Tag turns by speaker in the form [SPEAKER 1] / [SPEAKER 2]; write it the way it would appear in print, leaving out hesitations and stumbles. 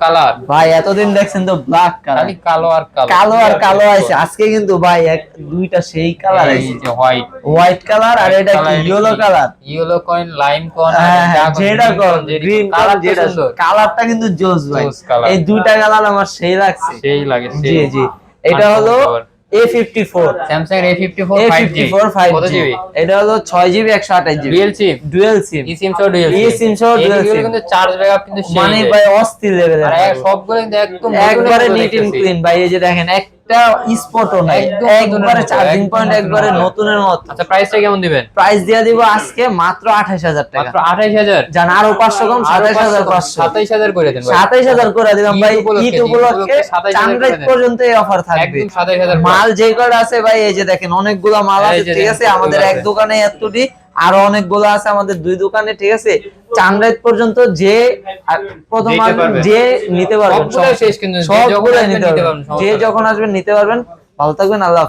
[SPEAKER 1] Colour
[SPEAKER 2] ভাই এতদিন দেখছেন তো ব্ল্যাক কালার,
[SPEAKER 1] খালি কালো আর কালো
[SPEAKER 2] কালো আর কালো আছে। আজকে কিন্তু ভাই দুইটা সেই কালার
[SPEAKER 1] এই
[SPEAKER 2] আছে,
[SPEAKER 1] যে হোয়াইট
[SPEAKER 2] হোয়াইট কালার আর এটা কি yellow colour.
[SPEAKER 1] Yellow coin lime কোন
[SPEAKER 2] যেটা কোন গ্রিন কালার, যেটা
[SPEAKER 1] সুন্দর
[SPEAKER 2] কালারটা কিন্তু জোস ভাই।
[SPEAKER 1] জোস কালার।
[SPEAKER 2] এই দুইটা কালার আমার সেই লাগছে,
[SPEAKER 1] সেই লাগে
[SPEAKER 2] জি
[SPEAKER 1] সেই
[SPEAKER 2] জি। এটা হলো A54,
[SPEAKER 1] স্যামসাং এর A54 5G কত
[SPEAKER 2] 5G।
[SPEAKER 1] জিবি?
[SPEAKER 2] এটা হলো 6GB 128GB
[SPEAKER 1] dual SIM
[SPEAKER 2] dual SIM,
[SPEAKER 1] eSIM সহ ডুয়াল
[SPEAKER 2] eSIM সহ dual
[SPEAKER 1] এগুলো
[SPEAKER 2] SIM।
[SPEAKER 1] কিন্তু চার্জ ব্যাকআপ কিন্তু সেই
[SPEAKER 2] মানে
[SPEAKER 1] যায়।
[SPEAKER 2] ভাই অস্থির লেভেলের,
[SPEAKER 1] আর সবগুলো কিন্তু একদম
[SPEAKER 2] একবারে নিট এন্ড ক্লিন ভাই। এই যে দেখেন একটা স্পটও নাই,
[SPEAKER 1] একদম
[SPEAKER 2] একবারে
[SPEAKER 1] নতুনের মতো,
[SPEAKER 2] চার্জিং
[SPEAKER 1] একদম
[SPEAKER 2] পয়েন্ট একবারে
[SPEAKER 1] নতুনের মতো।
[SPEAKER 2] নতুনের মতো।
[SPEAKER 1] আচ্ছা প্রাইসটা কেমন দিবেন?
[SPEAKER 2] প্রাইস দিয়ে দিব আজকে মাত্র 28000 টাকা।
[SPEAKER 1] মাত্র 28000
[SPEAKER 2] জান আরো 500 কম, 27500।
[SPEAKER 1] 27000 করে দেন ভাই।
[SPEAKER 2] 27000 করে দিলাম ভাই।
[SPEAKER 1] ঈদ
[SPEAKER 2] ঈদ উপলক্ষে
[SPEAKER 1] 27000
[SPEAKER 2] চামড়াই
[SPEAKER 1] করে দেন।
[SPEAKER 2] পর্যন্ত এই অফার থাকবে।
[SPEAKER 1] একদম 27000
[SPEAKER 2] মাল যে কটা আছে ভাই, এই যে দেখেন অনেকগুলো মাল
[SPEAKER 1] এই
[SPEAKER 2] আছে,
[SPEAKER 1] যে
[SPEAKER 2] ঠিক
[SPEAKER 1] দেখেন,
[SPEAKER 2] আছে। আমাদের
[SPEAKER 1] কতগুলো
[SPEAKER 2] এক
[SPEAKER 1] আছে।
[SPEAKER 2] দোকানে এতটি, আরো অনেকগুলো আছে আমাদের দুই দোকানে, ঠিক আছে। চামড়াই পর্যন্ত যে প্রথম
[SPEAKER 1] নিতে
[SPEAKER 2] আসবেন,
[SPEAKER 1] পারবেন।
[SPEAKER 2] যে নিতে পারবেন,
[SPEAKER 1] সবগুলো শেষ কিন্তু, যে যখন
[SPEAKER 2] সবগুলো
[SPEAKER 1] আসবেন
[SPEAKER 2] নিতে
[SPEAKER 1] নিতে
[SPEAKER 2] পারবেন,
[SPEAKER 1] পারবেন, সমস্যা
[SPEAKER 2] যে
[SPEAKER 1] নেই।
[SPEAKER 2] যখন আসবেন নিতে পারবেন। ভালো থাকবেন, আল্লাহ হাফেজ।